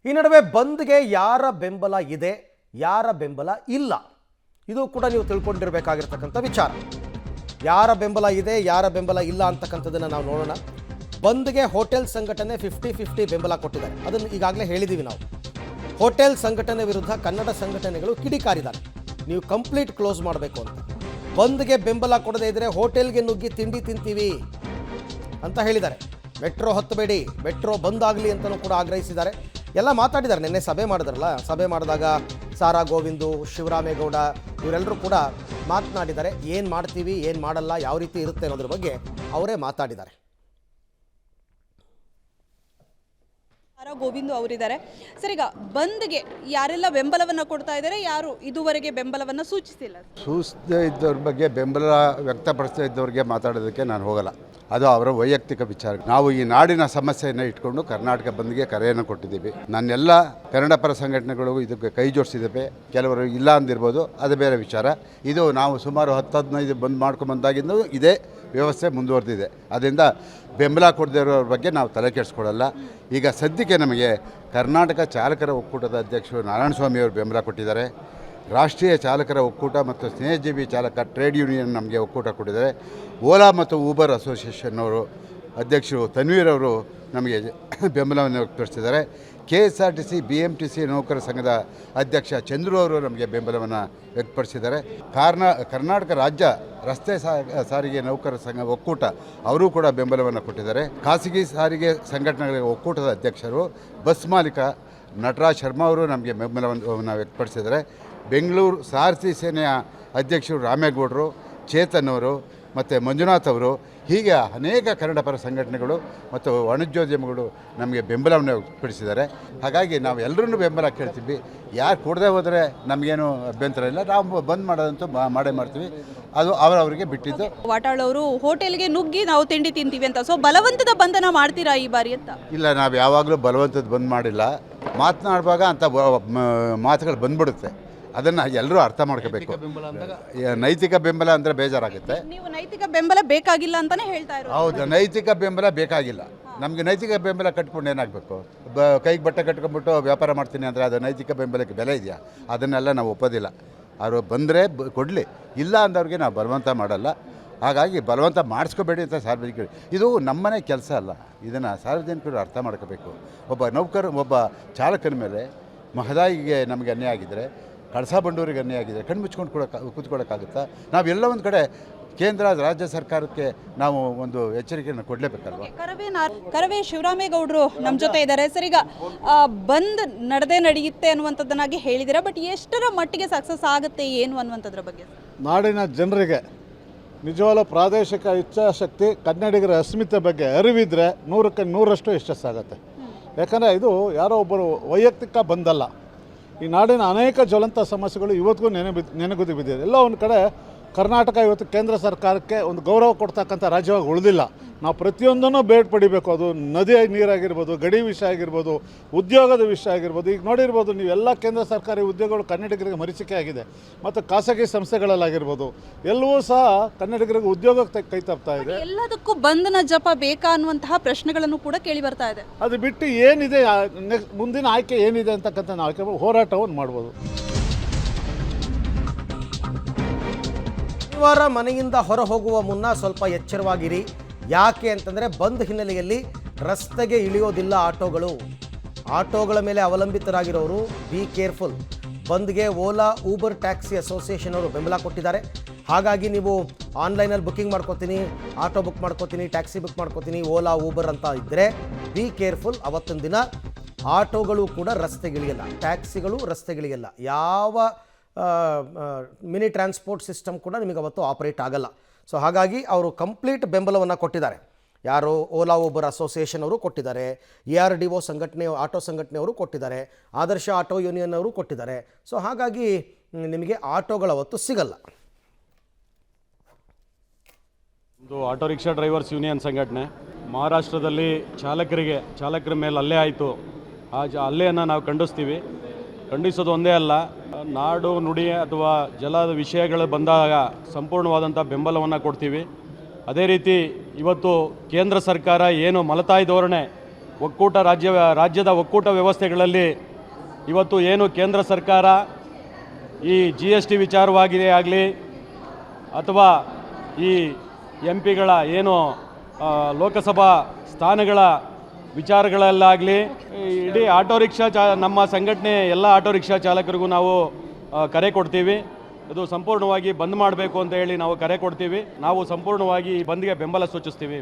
ಈ ನಡುವೆ ಬಂದ್ಗೆ ಯಾರ ಬೆಂಬಲ ಇದೆ, ಯಾರ ಬೆಂಬಲ ಇಲ್ಲ, ಇದು ಕೂಡ ನೀವು ತಿಳ್ಕೊಂಡಿರಬೇಕಾಗಿರ್ತಕ್ಕಂಥ ವಿಚಾರ. ಯಾರ ಬೆಂಬಲ ಇದೆ, ಯಾರ ಬೆಂಬಲ ಇಲ್ಲ ಅಂತಕ್ಕಂಥದ್ದನ್ನು ನಾವು ನೋಡೋಣ. ಬಂದ್ಗೆ ಹೋಟೆಲ್ ಸಂಘಟನೆ 50-50 ಬೆಂಬಲ ಕೊಟ್ಟಿದ್ದಾರೆ. ಅದನ್ನು ಈಗಾಗಲೇ ಹೇಳಿದ್ದೀವಿ ನಾವು. ಹೋಟೆಲ್ ಸಂಘಟನೆ ವಿರುದ್ಧ ಕನ್ನಡ ಸಂಘಟನೆಗಳು ಕಿಡಿಕಾರಿದ್ದಾರೆ, ನೀವು ಕಂಪ್ಲೀಟ್ ಕ್ಲೋಸ್ ಮಾಡಬೇಕು ಅಂತ. ಬಂದ್ಗೆ ಬೆಂಬಲ ಕೊಡದೇ ಇದ್ದರೆ ಹೋಟೆಲ್ಗೆ ನುಗ್ಗಿ ತಿಂಡಿ ತಿಂತೀವಿ ಅಂತ ಹೇಳಿದ್ದಾರೆ. ಮೆಟ್ರೋ ಹತ್ತಬೇಡಿ, ಮೆಟ್ರೋ ಬಂದಾಗಲಿ ಅಂತಲೂ ಕೂಡ ಆಗ್ರಹಿಸಿದ್ದಾರೆ. ಎಲ್ಲ ಮಾತಾಡಿದ್ದಾರೆ. ನಿನ್ನೆ ಸಭೆ ಮಾಡಿದ್ರಲ್ಲ, ಸಭೆ ಮಾಡಿದಾಗ ಸಾರಾ ಗೋವಿಂದು, ಶಿವರಾಮೇಗೌಡ ಇವರೆಲ್ಲರೂ ಕೂಡ ಮಾತನಾಡಿದ್ದಾರೆ. ಏನು ಮಾಡ್ತೀವಿ, ಏನು ಮಾಡಲ್ಲ, ಯಾವ ರೀತಿ ಇರುತ್ತೆ ಅನ್ನೋದ್ರ ಬಗ್ಗೆ ಅವರೇ ಮಾತಾಡಿದ್ದಾರೆ. ಗೋವಿಂದು ಅವರಿದ್ದಾರೆ. ಸರ್, ಈಗ ಬಂದ್ಗೆ ಯಾರೆಲ್ಲ ಬೆಂಬಲವನ್ನು ಕೊಡ್ತಾ ಇದ್ದಾರೆ, ಯಾರು ಇದುವರೆಗೆ ಬೆಂಬಲವನ್ನು ಸೂಚಿಸದೇ ಇದ್ದವ್ರ ಬಗ್ಗೆ ಬೆಂಬಲ ವ್ಯಕ್ತಪಡಿಸ್ತಾ ಇದ್ದವ್ರಿಗೆ ಮಾತಾಡೋದಕ್ಕೆ ನಾನು ಹೋಗಲ್ಲ. ಅದು ಅವರ ವೈಯಕ್ತಿಕ ವಿಚಾರ. ನಾವು ಈ ನಾಡಿನ ಸಮಸ್ಯೆಯನ್ನು ಇಟ್ಕೊಂಡು ಕರ್ನಾಟಕ ಬಂದ್ಗೆ ಕರೆಯನ್ನು ಕೊಟ್ಟಿದ್ದೀವಿ. ನನ್ನೆಲ್ಲ ಕನ್ನಡ ಪರ ಸಂಘಟನೆಗಳು ಇದಕ್ಕೆ ಕೈ ಜೋಡಿಸಿದ್ದೇವೆ. ಕೆಲವರು ಇಲ್ಲ ಅಂದಿರ್ಬೋದು, ಅದು ಬೇರೆ ವಿಚಾರ. ಇದು ನಾವು ಸುಮಾರು 10-15 ಬಂದ್ ಮಾಡ್ಕೊಂಬಂದಾಗಿಂದ ಇದೇ ವ್ಯವಸ್ಥೆ ಮುಂದುವರೆದಿದೆ. ಅದರಿಂದ ಬೆಂಬಲ ಕೊಡದೇ ಇರೋರ ಬಗ್ಗೆ ನಾವು ತಲೆ ಕೆಡಿಸ್ಕೊಳ್ಳಲ್ಲ. ಈಗ ಸದ್ಯಕ್ಕೆ ನಮಗೆ ಕರ್ನಾಟಕ ಚಾಲಕರ ಒಕ್ಕೂಟದ ಅಧ್ಯಕ್ಷರು ನಾರಾಯಣಸ್ವಾಮಿ ಅವರು ಬೆಂಬಲ ಕೊಟ್ಟಿದ್ದಾರೆ. ರಾಷ್ಟ್ರೀಯ ಚಾಲಕರ ಒಕ್ಕೂಟ ಮತ್ತು ಸ್ನೇಹಜೀವಿ ಚಾಲಕ ಟ್ರೇಡ್ ಯೂನಿಯನ್ ನಮಗೆ ಒಕ್ಕೂಟ ಕೊಟ್ಟಿದ್ದಾರೆ. ಓಲಾ ಮತ್ತು ಊಬರ್ ಅಸೋಸಿಯೇಷನ್ನವರು ಅಧ್ಯಕ್ಷರು ತನ್ವೀರ್ ಅವರು ನಮಗೆ ಬೆಂಬಲವನ್ನು ವ್ಯಕ್ತಪಡಿಸಿದ್ದಾರೆ. KSRTC BMTC ನೌಕರ ಸಂಘದ ಅಧ್ಯಕ್ಷ ಚಂದ್ರು ಅವರು ನಮಗೆ ಬೆಂಬಲವನ್ನು ವ್ಯಕ್ತಪಡಿಸಿದ್ದಾರೆ. ಕರ್ನಾಟಕ ರಾಜ್ಯ ರಸ್ತೆ ಸಾರಿಗೆ ನೌಕರ ಸಂಘ ಒಕ್ಕೂಟ ಅವರು ಕೂಡ ಬೆಂಬಲವನ್ನು ಕೊಟ್ಟಿದ್ದಾರೆ. ಖಾಸಗಿ ಸಾರಿಗೆ ಸಂಘಟನೆಗಳ ಒಕ್ಕೂಟದ ಅಧ್ಯಕ್ಷರು ಬಸ್ ಮಾಲೀಕ ನಟರಾಜ್ ಶರ್ಮಾ ಅವರು ನಮಗೆ ಬೆಂಬಲವನ್ನು ವ್ಯಕ್ತಪಡಿಸಿದ್ದಾರೆ. ಬೆಂಗಳೂರು ಸಾರಥಿ ಸೇನೆಯ ಅಧ್ಯಕ್ಷರು ರಾಮೇಗೌಡರು, ಚೇತನ್ ಅವರು ಮತ್ತು ಮಂಜುನಾಥ್ ಅವರು, ಹೀಗೆ ಅನೇಕ ಕನ್ನಡ ಪರ ಸಂಘಟನೆಗಳು ಮತ್ತು ವಾಣಿಜ್ಯೋದ್ಯಮಗಳು ನಮಗೆ ಬೆಂಬಲವನ್ನು ವ್ಯಕ್ತಪಡಿಸಿದ್ದಾರೆ. ಹಾಗಾಗಿ ನಾವು ಎಲ್ಲರನ್ನೂ ಬೆಂಬಲ ಕೇಳ್ತೀವಿ. ಯಾರು ಕೊಡದೆ ಹೋದರೆ ನಮಗೇನು ಅಭ್ಯಂತರ ಇಲ್ಲ. ನಾವು ಬಂದ್ ಮಾಡೋದಂತೂ ಮಾಡೇ ಮಾಡ್ತೀವಿ. ಅದು ಅವರವರಿಗೆ ಬಿಟ್ಟಿದ್ದು. ವಾಟಾಳ್ ಅವರು ಹೋಟೆಲ್ಗೆ ನುಗ್ಗಿ ನಾವು ತಿಂಡಿ ತಿಂತೀವಿ ಅಂತ, ಸೊ ಬಲವಂತದ ಬಂಧನ ಮಾಡ್ತೀರಾ ಈ ಬಾರಿ ಅಂತ? ಇಲ್ಲ, ನಾವು ಯಾವಾಗಲೂ ಬಲವಂತದ ಬಂದ್ ಮಾಡಿಲ್ಲ. ಮಾತನಾಡುವಾಗ ಅಂತ ಮಾತುಗಳು ಬಂದ್ಬಿಡುತ್ತೆ. ಅದನ್ನು ಎಲ್ಲರೂ ಅರ್ಥ ಮಾಡ್ಕೋಬೇಕು. ನೈತಿಕ ಬೆಂಬಲ ಅಂದರೆ ಬೇಜಾರಾಗುತ್ತೆ. ನೀವು ನೈತಿಕ ಬೆಂಬಲ ಬೇಕಾಗಿಲ್ಲ ಅಂತಲೇ ಹೇಳ್ತಾ ಇರೋದು? ಹೌದು, ನೈತಿಕ ಬೆಂಬಲ ಬೇಕಾಗಿಲ್ಲ. ನಮಗೆ ನೈತಿಕ ಬೆಂಬಲ ಕಟ್ಕೊಂಡು ಏನಾಗಬೇಕು? ಕೈಗೆ ಬಟ್ಟೆ ಕಟ್ಕೊಂಡ್ಬಿಟ್ಟು ವ್ಯಾಪಾರ ಮಾಡ್ತೀನಿ ಅಂದರೆ ಅದು ನೈತಿಕ ಬೆಂಬಲಕ್ಕೆ ಬೆಲೆ ಇದೆಯಾ? ಅದನ್ನೆಲ್ಲ ನಾವು ಒಪ್ಪೋದಿಲ್ಲ. ಅವರು ಬಂದರೆ ಕೊಡಲಿ, ಇಲ್ಲ ಅಂದವ್ರಿಗೆ ನಾವು ಬಲವಂತ ಮಾಡಲ್ಲ. ಹಾಗಾಗಿ ಬಲವಂತ ಮಾಡಿಸ್ಕೋಬೇಡಿ ಅಂತ ಸಾರ್ವಜನಿಕರು, ಇದು ನಮ್ಮನೆ ಕೆಲಸ ಅಲ್ಲ. ಇದನ್ನು ಸಾರ್ವಜನಿಕರು ಅರ್ಥ ಮಾಡ್ಕೋಬೇಕು. ಒಬ್ಬ ಚಾಲಕನ ಮೇಲೆ ಮಹದಾಯಿಗೆ ನಮಗೆ ಅನ್ಯಾಯ ಆಗಿದ್ದರೆ, ಕಳಸಾ ಬಂಡೂರಿಗೆ ಅನ್ಯಾಯ ಆಗಿದೆ, ಕಣ್ಣು ಮುಚ್ಕೊಂಡು ಕೂತ್ಕೊಳ್ಳೋಕ್ಕಾಗುತ್ತಾ? ನಾವೆಲ್ಲ ಒಂದು ಕಡೆ ಕೇಂದ್ರ ರಾಜ್ಯ ಸರ್ಕಾರಕ್ಕೆ ನಾವು ಒಂದು ಎಚ್ಚರಿಕೆಯನ್ನು ಕೊಡಲೇಬೇಕಲ್ವ? ಕರವೇ ಶಿವರಾಮೇಗೌಡರು ನಮ್ಮ ಜೊತೆ ಇದ್ದಾರೆ. ಸರ್, ಈಗ ಬಂದ್ ನಡೆಯುತ್ತೆ ಅನ್ನುವಂಥದ್ದನ್ನಾಗಿ ಹೇಳಿದ್ದೀರಾ, ಬಟ್ ಎಷ್ಟರ ಮಟ್ಟಿಗೆ ಸಕ್ಸಸ್ ಆಗುತ್ತೆ ಏನು ಅನ್ನುವಂಥದ್ರ ಬಗ್ಗೆ? ನಾಡಿನ ಜನರಿಗೆ ನಿಜವಾದ ಪ್ರಾದೇಶಿಕ ಇಚ್ಛಾಶಕ್ತಿ, ಕನ್ನಡಿಗರ ಅಸ್ಮಿತೆ ಬಗ್ಗೆ ಅರಿವಿದ್ರೆ 100ಕ್ಕೆ 100ರಷ್ಟು ಯಶಸ್ಸಾಗುತ್ತೆ. ಯಾಕಂದರೆ ಇದು ಯಾರೋ ಒಬ್ಬರು ವೈಯಕ್ತಿಕ ಬಂದಲ್ಲ. ಈ ನಾಡಿನ ಅನೇಕ ಜ್ವಲಂತ ಸಮಸ್ಯೆಗಳು ಇವತ್ತಿಗೂ ನೆನೆಗುದಿ ಬಿದ್ದಿದೆ. ಎಲ್ಲ ಒಂದು ಕಡೆ ಕರ್ನಾಟಕ ಇವತ್ತು ಕೇಂದ್ರ ಸರ್ಕಾರಕ್ಕೆ ಒಂದು ಗೌರವ ಕೊಡ್ತಕ್ಕಂಥ ರಾಜ್ಯವಾಗಿ ಉಳಿದಿಲ್ಲ. ನಾವು ಪ್ರತಿಯೊಂದನ್ನು ಬೇಡ್ ಪಡಿಬೇಕು. ಅದು ನದಿ ನೀರಾಗಿರ್ಬೋದು, ಗಡಿ ವಿಷಯ ಆಗಿರ್ಬೋದು, ಉದ್ಯೋಗದ ವಿಷಯ ಆಗಿರ್ಬೋದು. ಈಗ ನೋಡಿರ್ಬೋದು ನೀವು, ಎಲ್ಲ ಕೇಂದ್ರ ಸರ್ಕಾರಿ ಉದ್ಯೋಗಗಳು ಕನ್ನಡಿಗರಿಗೆ ಮರೀಚಿಕೆ ಆಗಿದೆ. ಮತ್ತು ಖಾಸಗಿ ಸಂಸ್ಥೆಗಳಲ್ಲಾಗಿರ್ಬೋದು, ಎಲ್ಲವೂ ಸಹ ಕನ್ನಡಿಗರಿಗೆ ಉದ್ಯೋಗಕ್ಕೆ ಕೈ ತಪ್ತಾ ಇದೆ. ಎಲ್ಲದಕ್ಕೂ ಬಂಧನ ಜಪ ಬೇಕಾ ಅನ್ನುವಂತಹ ಪ್ರಶ್ನೆಗಳನ್ನು ಕೂಡ ಕೇಳಿ ಬರ್ತಾ ಇದೆ. ಅದು ಬಿಟ್ಟು ಏನಿದೆ, ಮುಂದಿನ ಆಯ್ಕೆ ಏನಿದೆ ಅಂತಕ್ಕಂಥ ನಾವು ಆಯ್ಕೆ ಹೋರಾಟವನ್ನು ಮಾಡ್ಬೋದು. ಶನಿವಾರ ಮನೆಯಿಂದ ಹೊರ ಹೋಗುವ ಮುನ್ನ ಸ್ವಲ್ಪ ಎಚ್ಚರವಾಗಿರಿ. ಯಾಕೆ ಅಂತಂದರೆ ಬಂದ್ ಹಿನ್ನೆಲೆಯಲ್ಲಿ ರಸ್ತೆಗೆ ಇಳಿಯೋದಿಲ್ಲ ಆಟೋಗಳ ಮೇಲೆ ಅವಲಂಬಿತರಾಗಿರೋರು. Be careful. ಬಂದ್ಗೆ ಓಲಾ ಊಬರ್ ಟ್ಯಾಕ್ಸಿ ಅಸೋಸಿಯೇಷನ್ ಅವರು ಬೆಂಬಲ ಕೊಟ್ಟಿದ್ದಾರೆ. ಹಾಗಾಗಿ ನೀವು ಆನ್ಲೈನಲ್ಲಿ ಬುಕ್ಕಿಂಗ್ ಮಾಡ್ಕೋತೀನಿ, ಆಟೋ ಬುಕ್ ಮಾಡ್ಕೋತೀನಿ, ಟ್ಯಾಕ್ಸಿ ಬುಕ್ ಮಾಡ್ಕೋತೀನಿ, ಓಲಾ ಊಬರ್ ಅಂತ ಇದ್ದರೆ ಬಿ ಕೇರ್ಫುಲ್. ಅವತ್ತಿನ ದಿನ ಆಟೋಗಳು ಕೂಡ ರಸ್ತೆಗಿಳಿಯಲ್ಲ, ಟ್ಯಾಕ್ಸಿಗಳು ರಸ್ತೆಗಿಳಿಯಲ್ಲ, ಯಾವ ಮಿನಿ ಟ್ರಾನ್ಸ್ಪೋರ್ಟ್ ಸಿಸ್ಟಮ್ ಕೂಡ ನಿಮಗೆ ಅವತ್ತು ಆಪರೇಟ್ ಆಗಲ್ಲ. ಸೊ ಹಾಗಾಗಿ ಅವರು ಕಂಪ್ಲೀಟ್ ಬೆಂಬಲವನ್ನು ಕೊಟ್ಟಿದ್ದಾರೆ. ಯಾರು ಓಲಾ ಊಬರ್ ಅಸೋಸಿಯೇಷನ್ ಅವರು ಕೊಟ್ಟಿದ್ದಾರೆ, ARDO ಸಂಘಟನೆ, ಆಟೋ ಸಂಘಟನೆಯವರು ಕೊಟ್ಟಿದ್ದಾರೆ, ಆದರ್ಶ ಆಟೋ ಯೂನಿಯನ್ ಅವರು ಕೊಟ್ಟಿದ್ದಾರೆ. ಸೊ ಹಾಗಾಗಿ ನಿಮಗೆ ಆಟೋಗಳು ಅವತ್ತು ಸಿಗಲ್ಲ. ಒಂದು ಆಟೋ ರಿಕ್ಷಾ ಡ್ರೈವರ್ಸ್ ಯೂನಿಯನ್ ಸಂಘಟನೆ ಮಹಾರಾಷ್ಟ್ರದಲ್ಲಿ ಚಾಲಕರ ಮೇಲೆ ಹಲ್ಲೆ ಆಯಿತು. ಆ ಹಲ್ಲೆಯನ್ನು ನಾವು ಖಂಡಿಸೋದು ಒಂದೇ ಅಲ್ಲ, ನಾಡು ನುಡಿ ಅಥವಾ ಜಲದ ವಿಷಯಗಳು ಬಂದಾಗ ಸಂಪೂರ್ಣವಾದಂಥ ಬೆಂಬಲವನ್ನು ಕೊಡ್ತೀವಿ. ಅದೇ ರೀತಿ ಇವತ್ತು ಕೇಂದ್ರ ಸರ್ಕಾರ ಏನು ಮಲತಾಯಿ ಧೋರಣೆ ರಾಜ್ಯದ ಒಕ್ಕೂಟ ವ್ಯವಸ್ಥೆಗಳಲ್ಲಿ ಇವತ್ತು ಏನು ಕೇಂದ್ರ ಸರ್ಕಾರ ಈ GST ವಿಚಾರವಾಗಿದೆ ಆಗಲಿ ಅಥವಾ ಈ MP ಗಳ ಏನು ಲೋಕಸಭಾ ಸ್ಥಾನಗಳ ವಿಚಾರಗಳಲ್ಲಾಗಲಿ ಇಡೀ ಆಟೋ ರಿಕ್ಷಾ ನಮ್ಮ ಸಂಘಟನೆ ಎಲ್ಲ ಆಟೋ ರಿಕ್ಷಾ ಚಾಲಕರಿಗೂ ನಾವು ಕರೆ ಕೊಡ್ತೀವಿ. ಇದು ಸಂಪೂರ್ಣವಾಗಿ ಬಂದ್ ಮಾಡಬೇಕು ಅಂತ ಹೇಳಿ ನಾವು ಕರೆ ಕೊಡ್ತೀವಿ. ನಾವು ಸಂಪೂರ್ಣವಾಗಿ ಈ ಬಂದ್ಗೆ ಬೆಂಬಲ ಸೂಚಿಸ್ತೀವಿ.